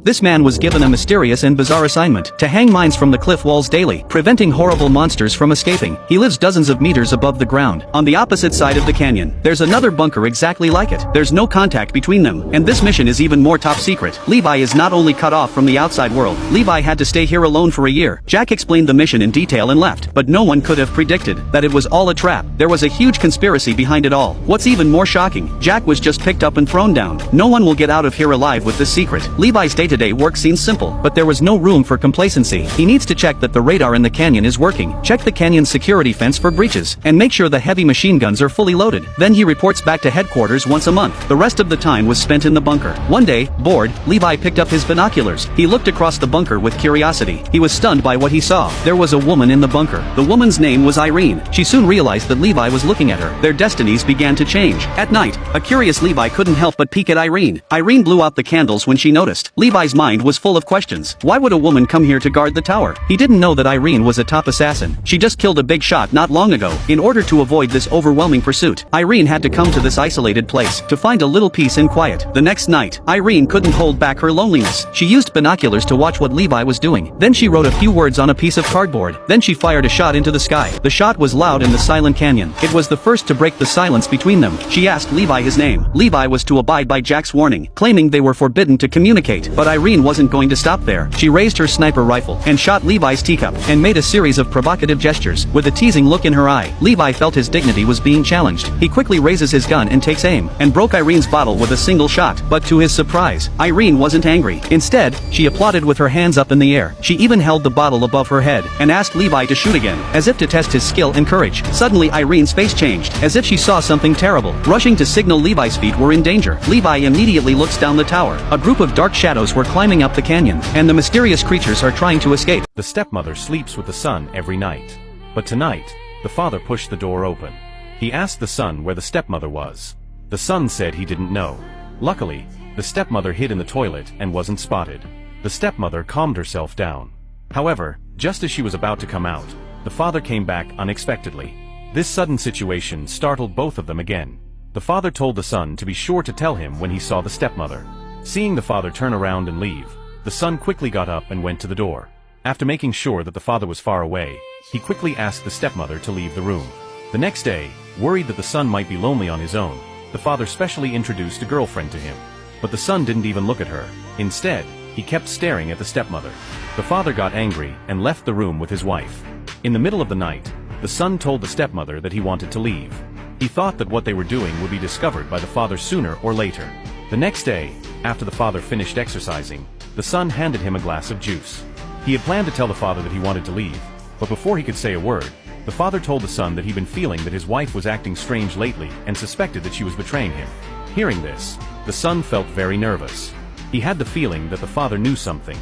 This man was given a mysterious and bizarre assignment: to hang mines from the cliff walls daily, preventing horrible monsters from escaping. He lives dozens of meters above the ground. On the opposite side of the canyon, there's another bunker exactly like it. There's no contact between them, and this mission is even more top secret. Levi is not only cut off from the outside world, Levi had to stay here alone for a year. Jack explained the mission in detail and left, but no one could have predicted that it was all a trap. There was a huge conspiracy behind it all. What's even more shocking, Jack was just picked up and thrown down. No one will get out of here alive with this secret. Levi's day-to-day work seems simple, but there was no room for complacency. He needs to check that the radar in the canyon is working, check the canyon's security fence for breaches, and make sure the heavy machine guns are fully loaded. Then he reports back to headquarters once a month. The rest of the time was spent in the bunker. One day, bored, Levi picked up his binoculars. He looked across the bunker with curiosity. He was stunned by what he saw. There was a woman in the bunker. The woman's name was Irene. She soon realized that Levi was looking at her. Their destinies began to change. At night, a curious Levi couldn't help but peek at Irene. Irene blew out the candles when she noticed. Levi's mind was full of questions. Why would a woman come here to guard the tower? He didn't know that Irene was a top assassin. She just killed a big shot not long ago. In order to avoid this overwhelming pursuit, Irene had to come to this isolated place to find a little peace and quiet. The next night, Irene couldn't hold back her loneliness. She used binoculars to watch what Levi was doing. Then she wrote a few words on a piece of cardboard. Then she fired a shot into the sky. The shot was loud in the silent canyon. It was the first to break the silence between them. She asked Levi his name. Levi was to abide by Jack's warning, claiming they were forbidden to communicate. But Irene wasn't going to stop there. She raised her sniper rifle and shot Levi's teacup and made a series of provocative gestures. With a teasing look in her eye, Levi felt his dignity was being challenged. He quickly raises his gun and takes aim, and broke Irene's bottle with a single shot. But to his surprise, Irene wasn't angry. Instead, she applauded with her hands up in the air. She even held the bottle above her head and asked Levi to shoot again, as if to test his skill and courage. Suddenly Irene's face changed, as if she saw something terrible. Rushing to signal Levi's feet were in danger, Levi immediately looks down the tower. A group of dark shadows were climbing up the canyon, and the mysterious creatures are trying to escape. The stepmother sleeps with the son every night. But tonight, the father pushed the door open. He asked the son where the stepmother was. The son said he didn't know. Luckily, the stepmother hid in the toilet and wasn't spotted. The stepmother calmed herself down. However, just as she was about to come out, the father came back unexpectedly. This sudden situation startled both of them again. The father told the son to be sure to tell him when he saw the stepmother. Seeing the father turn around and leave, the son quickly got up and went to the door. After making sure that the father was far away, he quickly asked the stepmother to leave the room. The next day, worried that the son might be lonely on his own, the father specially introduced a girlfriend to him. But the son didn't even look at her. Instead, he kept staring at the stepmother. The father got angry and left the room with his wife. In the middle of the night, the son told the stepmother that he wanted to leave. He thought that what they were doing would be discovered by the father sooner or later. The next day, after the father finished exercising, the son handed him a glass of juice. He had planned to tell the father that he wanted to leave, but before he could say a word, the father told the son that he'd been feeling that his wife was acting strange lately and suspected that she was betraying him. Hearing this, the son felt very nervous. He had the feeling that the father knew something,